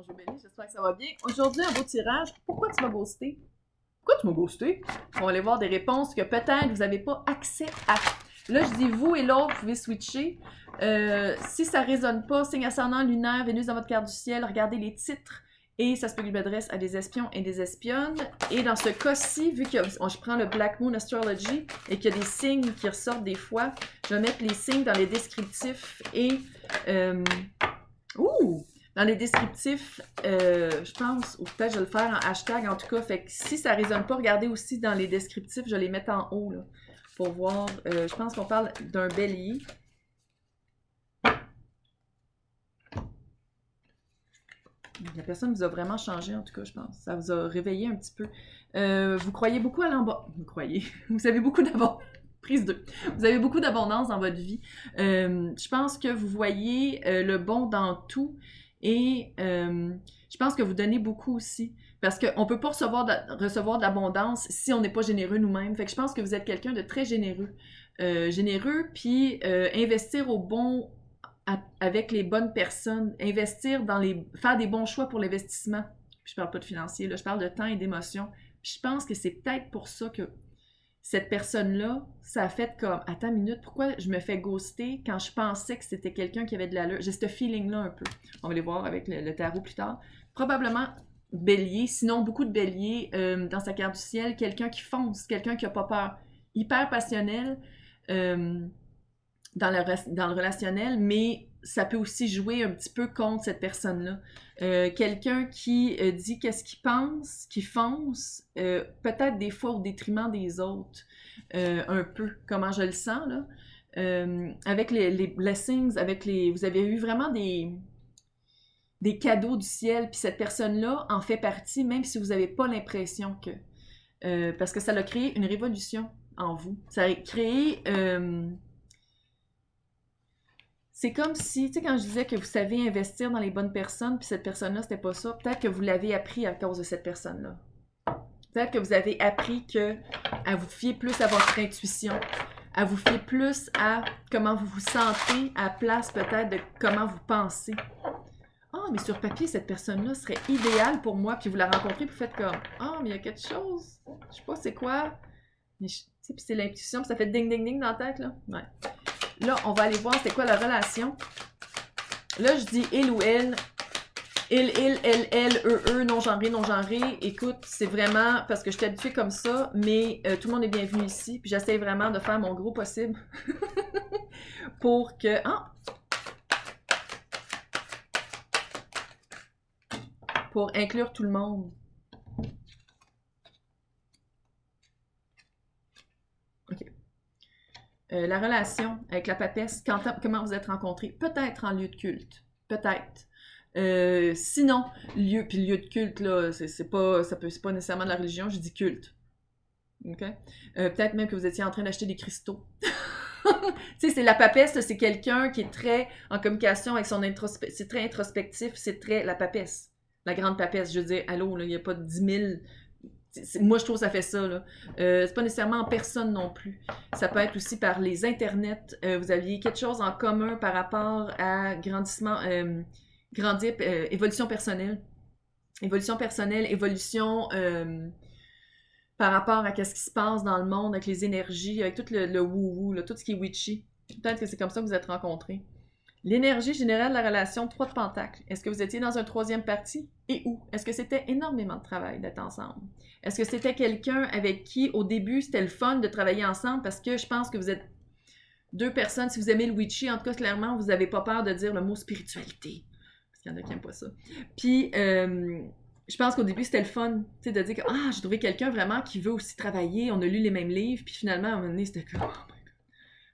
Bonjour Béni, j'espère que ça va bien. Aujourd'hui, un beau tirage. Pourquoi tu m'as ghosté? Pourquoi tu m'as ghosté? On va aller voir des réponses que peut-être vous n'avez pas accès à. Là, je dis vous et l'autre, vous pouvez switcher. Si ça ne résonne pas, signe ascendant, lunaire, Vénus dans votre carte du ciel, regardez les titres. Et ça se peut que je m'adresse à des espions et des espionnes. Et dans ce cas-ci, vu que je prends le Black Moon Astrology et qu'il y a des signes qui ressortent des fois, je vais mettre les signes dans les descriptifs et... Dans les descriptifs, je pense, ou peut-être je vais le faire en hashtag en tout cas. Fait que si ça ne résonne pas, regardez aussi dans les descriptifs, je vais les mettre en haut là, pour voir. Je pense qu'on parle d'un bélier. La personne vous a vraiment changé, en tout cas, je pense. Ça vous a réveillé un petit peu. Vous croyez beaucoup à l'abondance. Vous croyez. Vous avez beaucoup d'abondance. Prise 2. Vous avez beaucoup d'abondance dans votre vie. Je pense que vous voyez le bon dans tout. Et je pense que vous donnez beaucoup aussi. Parce qu'on ne peut pas recevoir de l'abondance si on n'est pas généreux nous-mêmes. Fait que je pense que vous êtes quelqu'un de très généreux. Généreux, puis investir au bon... avec les bonnes personnes, investir dans faire des bons choix pour l'investissement. Je parle pas de financier, là, je parle de temps et d'émotion. Je pense que c'est peut-être pour ça que cette personne-là, ça a fait comme, attends une minute, pourquoi je me fais ghoster quand je pensais que c'était quelqu'un qui avait de l'allure? J'ai ce feeling-là un peu. On va les voir avec le tarot plus tard. Probablement bélier, sinon beaucoup de béliers dans sa carte du ciel, quelqu'un qui fonce, quelqu'un qui n'a pas peur. Hyper passionnel, dans le relationnel, mais ça peut aussi jouer un petit peu contre cette personne-là. Quelqu'un qui dit qu'est-ce qu'il pense, qui fonce, peut-être des fois au détriment des autres, un peu, comment je le sens, là. Avec les blessings, vous avez eu vraiment des cadeaux du ciel, puis cette personne-là en fait partie, même si vous n'avez pas l'impression que... parce que ça a créé une révolution en vous. Ça a créé... c'est comme si, tu sais, quand je disais que vous savez investir dans les bonnes personnes, puis cette personne-là, c'était pas ça, peut-être que vous l'avez appris à cause de cette personne-là. Peut-être que vous avez appris à vous fier plus à votre intuition, à vous fier plus à comment vous vous sentez, à la place peut-être de comment vous pensez. Ah, mais sur papier, cette personne-là serait idéale pour moi, puis vous la rencontrez, puis vous faites comme, ah, mais il y a quelque chose, je sais pas c'est quoi, mais tu sais, puis c'est l'intuition, puis ça fait ding-ding-ding dans la tête, là. Ouais. Là, on va aller voir c'est quoi la relation. Là, je dis il ou elle. Elle, non-genré, non-genré. Écoute, c'est vraiment parce que je suis habituée comme ça, mais tout le monde est bienvenu ici. Puis j'essaie vraiment de faire mon gros possible pour que... pour inclure tout le monde. OK. La relation avec la papesse, comment vous êtes rencontrés? Peut-être en lieu de culte. Peut-être. Sinon, lieu de culte, là, c'est pas nécessairement de la religion, je dis culte. OK? Peut-être même que vous étiez en train d'acheter des cristaux. Tu sais, c'est la papesse, c'est quelqu'un qui est très en communication avec son c'est très introspectif, c'est très la papesse. La grande papesse, je veux dire, allô, il n'y a pas de 10 000... Moi, je trouve que ça fait ça, là. C'est pas nécessairement en personne non plus. Ça peut être aussi par les internets. Vous aviez quelque chose en commun par rapport à grandissement, évolution personnelle. Évolution personnelle, évolution par rapport à ce qui se passe dans le monde, avec les énergies, avec tout le woo-woo, là, tout ce qui est witchy. Peut-être que c'est comme ça que vous êtes rencontrés. L'énergie générale de la relation, 3 de pentacles. Est-ce que vous étiez dans un 3e parti et où? Est-ce que c'était énormément de travail d'être ensemble? Est-ce que c'était quelqu'un avec qui, au début, c'était le fun de travailler ensemble? Parce que je pense que vous êtes 2 personnes, si vous aimez le witchy, en tout cas, clairement, vous n'avez pas peur de dire le mot spiritualité. Parce qu'il y en a qui n'aiment pas ça. Puis, je pense qu'au début, c'était le fun, tu sais, de dire que j'ai trouvé quelqu'un vraiment qui veut aussi travailler, on a lu les mêmes livres, puis finalement, à un moment donné, c'était comme...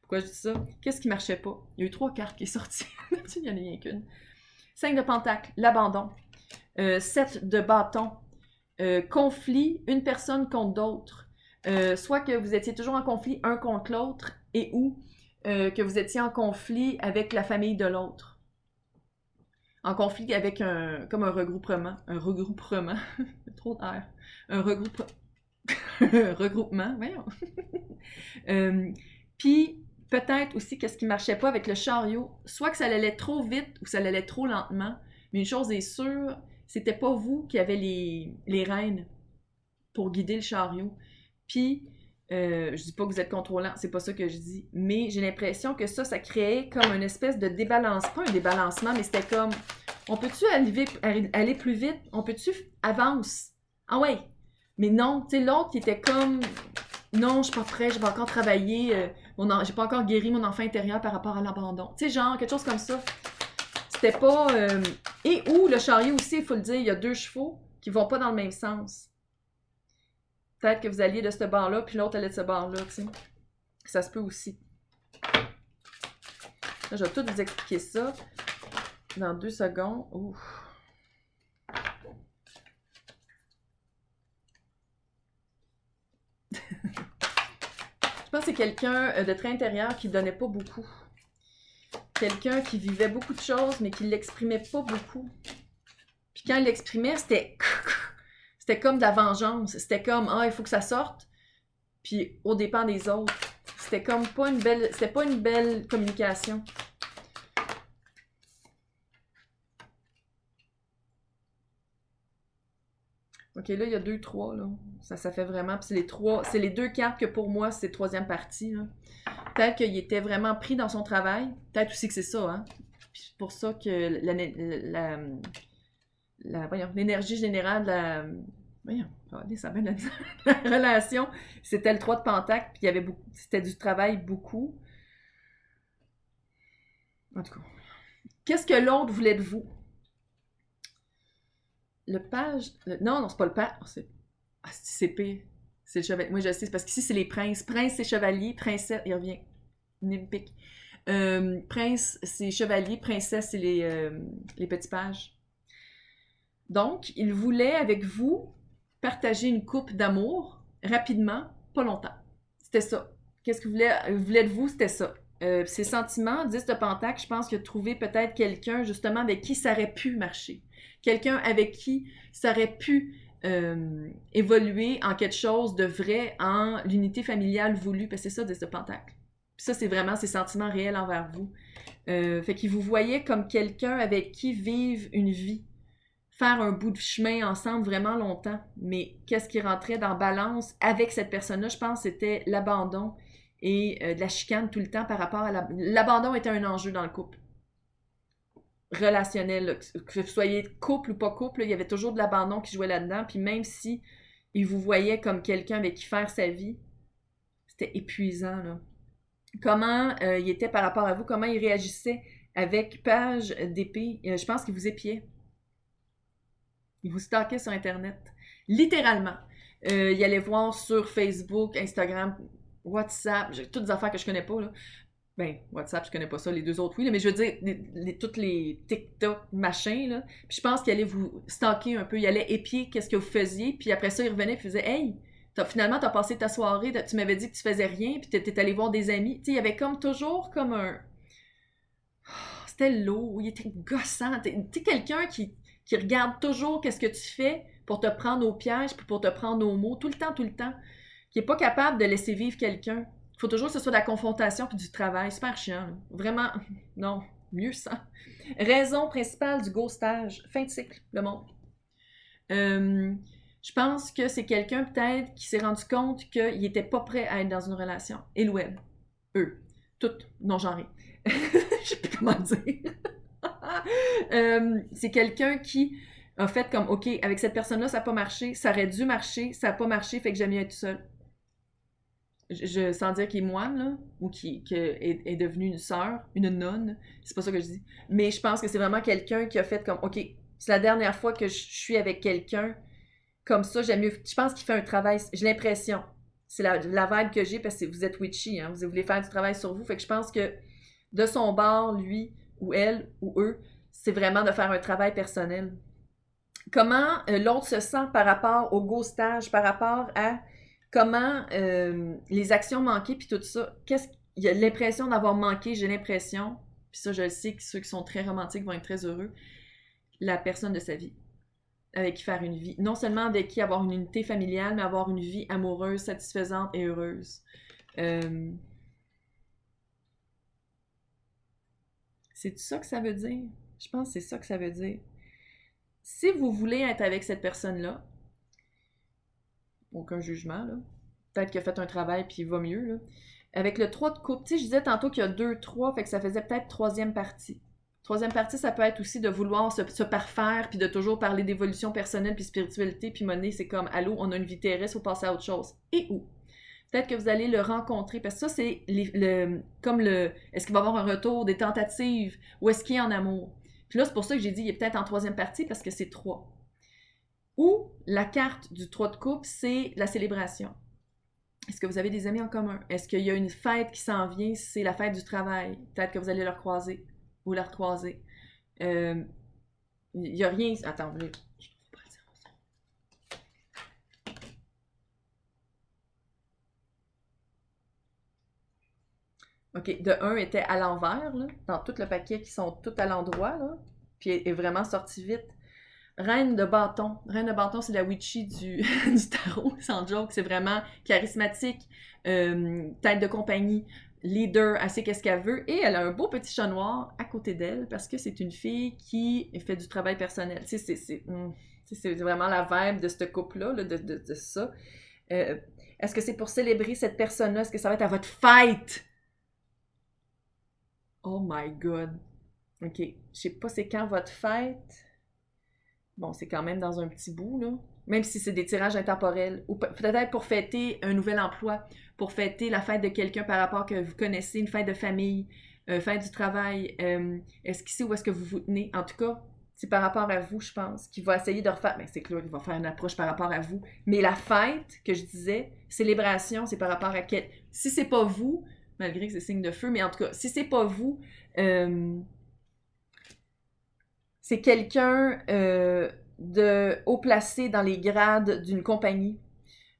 Pourquoi je dis ça? Qu'est-ce qui marchait pas? Il y a eu 3 cartes qui sont sorties. Il n'y en a rien qu'une. 5 de pentacle, l'abandon. 7 de bâton. Conflit, une personne contre d'autres. Soit que vous étiez toujours en conflit un contre l'autre et ou que vous étiez en conflit avec la famille de l'autre. En conflit avec comme un regroupement. Un regroupement. Trop d'air. Un regroupement. Voyons. Puis, peut-être aussi qu'est-ce qui marchait pas avec le chariot, soit que ça allait trop vite ou que ça allait trop lentement, mais une chose est sûre, c'était pas vous qui avez les rênes pour guider le chariot. Puis, je dis pas que vous êtes contrôlant, c'est pas ça que je dis, mais j'ai l'impression que ça créait comme une espèce de débalance, pas un débalancement, mais c'était comme, on peut-tu aller plus vite? On peut-tu avance? Ah ouais! Mais non, tu sais, l'autre qui était comme, non, je suis pas prêt, je vais encore travailler, j'ai pas encore guéri mon enfant intérieur par rapport à l'abandon. Tu sais, genre, quelque chose comme ça. C'était pas... Et où le chariot aussi, il faut le dire, il y a 2 chevaux qui vont pas dans le même sens. Peut-être que vous alliez de ce bord-là, puis l'autre allait de ce bord-là, tu sais. Ça se peut aussi. Là, je vais tout vous expliquer ça dans 2 secondes. Ouf. Je pense que c'est quelqu'un de très intérieur qui donnait pas beaucoup. Quelqu'un qui vivait beaucoup de choses, mais qui l'exprimait pas beaucoup. Puis quand il l'exprimait, c'était comme de la vengeance. C'était comme, ah, il faut que ça sorte. Puis au dépend des autres. C'était comme pas une belle... C'était pas une belle communication. Ok, là, il y a 2, 3, là. Ça fait vraiment... Puis c'est les 2 cartes que pour moi, c'est 3e partie, là. Peut-être qu'il était vraiment pris dans son travail. Peut-être aussi que c'est ça, hein. Puis c'est pour ça que l'énergie générale de la... Voyons, ça va la relation, c'était le 3 de Pentacle, puis il y avait beaucoup... C'était du travail beaucoup. En tout cas. Qu'est-ce que l'autre voulait de vous? Le page... Non, c'est pas le page. C'est pire. C'est le chevalier. Moi, je sais, c'est parce qu'ici, c'est les princes. Prince, c'est chevalier. Princesse, il revient. Nimpique. Prince, c'est chevalier. Princesse, c'est les petits pages. Donc, il voulait, avec vous, partager une coupe d'amour, rapidement, pas longtemps. C'était ça. Qu'est-ce qu'il voulait de vous? C'était ça. Ses sentiments, 10 de Pentacle, je pense qu'il a trouvé peut-être quelqu'un, justement, avec qui ça aurait pu marcher. Quelqu'un avec qui ça aurait pu évoluer en quelque chose de vrai, en l'unité familiale voulue, parce que c'est ça, 10 de Pentacle. Puis ça, c'est vraiment ses sentiments réels envers vous. Fait qu'il vous voyait comme quelqu'un avec qui vivre une vie. Faire un bout de chemin ensemble vraiment longtemps. Mais qu'est-ce qui rentrait dans balance avec cette personne-là, je pense, c'était l'abandon et de la chicane tout le temps par rapport à l'abandon était un enjeu dans le couple. Relationnel, là. Que vous soyez couple ou pas couple, là, il y avait toujours de l'abandon qui jouait là-dedans. Puis même si il vous voyait comme quelqu'un avec qui faire sa vie, c'était épuisant, là. Comment il était par rapport à vous, comment il réagissait avec page d'épée. Je pense qu'il vous épiait. Il vous stalkait sur Internet. Littéralement. Il allait voir sur Facebook, Instagram, WhatsApp, j'ai toutes des affaires que je connais pas, là. Ben, WhatsApp, je connais pas ça, les 2 autres, oui, là, mais je veux dire, toutes les TikTok, machin, là. Puis je pense qu'il allait vous stalker un peu, il allait épier qu'est-ce que vous faisiez, puis après ça, il revenait et faisait « Hey, finalement, t'as passé ta soirée, tu m'avais dit que tu faisais rien, puis t'es allé voir des amis. » Tu sais, il y avait comme toujours comme un... C'était lourd, il était gossant. Tu sais, quelqu'un qui regarde toujours qu'est-ce que tu fais pour te prendre au piège, puis pour te prendre aux mots, tout le temps, qui n'est pas capable de laisser vivre quelqu'un. Il faut toujours que ce soit de la confrontation puis du travail. Super chiant, là. Vraiment, non, mieux ça. Raison principale du ghostage. Fin de cycle, le monde. Je pense que c'est quelqu'un peut-être qui s'est rendu compte qu'il n'était pas prêt à être dans une relation. Et le web. Eux. Toutes non-genrées. Je sais plus comment dire. C'est quelqu'un qui a fait comme, OK, avec cette personne-là, ça n'a pas marché, ça aurait dû marcher, ça n'a pas marché, fait que j'aime mieux être tout seul. Sans dire qu'il est moine, là, ou qu'il est devenu une sœur, une nonne, c'est pas ça que je dis. Mais je pense que c'est vraiment quelqu'un qui a fait comme, OK, c'est la dernière fois que je suis avec quelqu'un comme ça, j'aime mieux. Je pense qu'il fait un travail, j'ai l'impression. C'est la vibe que j'ai parce que vous êtes witchy, hein, vous voulez faire du travail sur vous, fait que je pense que de son bord, lui, ou elle, ou eux, c'est vraiment de faire un travail personnel. Comment l'autre se sent par rapport au ghostage, par rapport à comment les actions manquées, puis tout ça. Il y a l'impression d'avoir manqué, j'ai l'impression, puis ça je le sais que ceux qui sont très romantiques vont être très heureux, la personne de sa vie, avec qui faire une vie. Non seulement avec qui avoir une unité familiale, mais avoir une vie amoureuse, satisfaisante et heureuse. C'est ça que ça veut dire? Je pense que c'est ça que ça veut dire. Si vous voulez être avec cette personne-là, aucun jugement, là. Peut-être qu'il a fait un travail puis il va mieux, là. Avec le 3 de coupe, tu sais, je disais tantôt qu'il y a 2, 3, fait que ça faisait peut-être troisième partie. Troisième partie, ça peut être aussi de vouloir se parfaire puis de toujours parler d'évolution personnelle puis spiritualité puis monnaie, c'est comme, allô, on a une vie terrestre, faut passer à autre chose. Et où? Peut-être que vous allez le rencontrer, parce que ça, c'est est-ce qu'il va y avoir un retour, des tentatives, ou est-ce qu'il est en amour? Puis là, c'est pour ça que j'ai dit, il est peut-être en troisième partie, parce que c'est 3. Ou la carte du 3 de coupe, c'est la célébration. Est-ce que vous avez des amis en commun? Est-ce qu'il y a une fête qui s'en vient? C'est la fête du travail. Peut-être que vous allez le recroiser ou la recroiser. Il n'y a rien... Attends, je trouve pas le 0. OK, de 1 était à l'envers, là, dans tout le paquet qui sont tous à l'endroit, là, puis est vraiment sorti vite. Reine de bâton. Reine de bâton, c'est la witchy du tarot, sans joke. C'est vraiment charismatique, tête de compagnie, leader, elle sait qu'est-ce qu'elle veut. Et elle a un beau petit chat noir à côté d'elle parce que c'est une fille qui fait du travail personnel. Tu sais, c'est vraiment la vibe de ce couple-là, là, de ça. Est-ce que c'est pour célébrer cette personne-là? Est-ce que ça va être à votre fête? Oh my God. OK. Je sais pas c'est quand votre fête. Bon, c'est quand même dans un petit bout, là. Même si c'est des tirages intemporels. Ou peut-être pour fêter un nouvel emploi, pour fêter la fête de quelqu'un par rapport que vous connaissez, une fête de famille, fête du travail. Est-ce qu'ici, où est-ce que vous vous tenez? En tout cas, c'est par rapport à vous, je pense, qu'il va essayer de refaire. Ben, c'est clair, il va faire une approche par rapport à vous. Mais la fête, que je disais, célébration, c'est par rapport à quel. Si c'est pas vous, malgré que c'est signe de feu, mais en tout cas, si c'est pas vous, c'est quelqu'un de haut placé dans les grades d'une compagnie.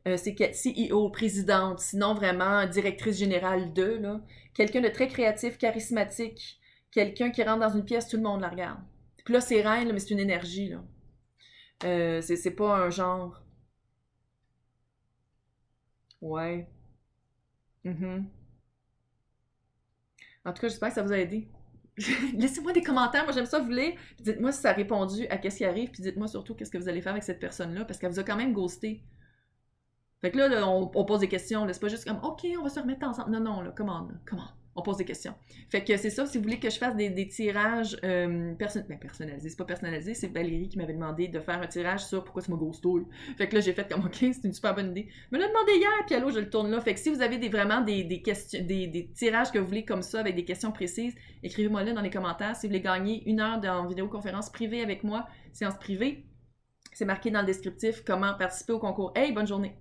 C'est CEO, présidente, sinon vraiment directrice générale de, là. Quelqu'un de très créatif, charismatique, quelqu'un qui rentre dans une pièce, tout le monde la regarde. Puis là, c'est reine, là, mais c'est une énergie, là. C'est pas un genre. Ouais. Mhm. En tout cas, j'espère que ça vous a aidé. Laissez-moi des commentaires, moi j'aime ça vous lire. Puis dites-moi si ça a répondu à qu'est-ce qui arrive, puis dites-moi surtout qu'est-ce que vous allez faire avec cette personne-là, parce qu'elle vous a quand même ghosté. Fait que là, on pose des questions, là, c'est pas juste comme OK, on va se remettre ensemble. Non, non, là, comment? On pose des questions. Fait que c'est ça, si vous voulez que je fasse des tirages personnalisés, c'est pas personnalisé, c'est Valérie qui m'avait demandé de faire un tirage sur pourquoi tu m'as ghosté. Fait que là, j'ai fait comme OK, c'est une super bonne idée. Elle me l'a demandé hier, puis allô, je le tourne là. Fait que si vous avez vraiment des questions, des tirages que vous voulez comme ça, avec des questions précises, écrivez-moi là dans les commentaires. Si vous voulez gagner 1 heure en vidéoconférence privée avec moi, séance privée, c'est marqué dans le descriptif comment participer au concours. Hey, bonne journée!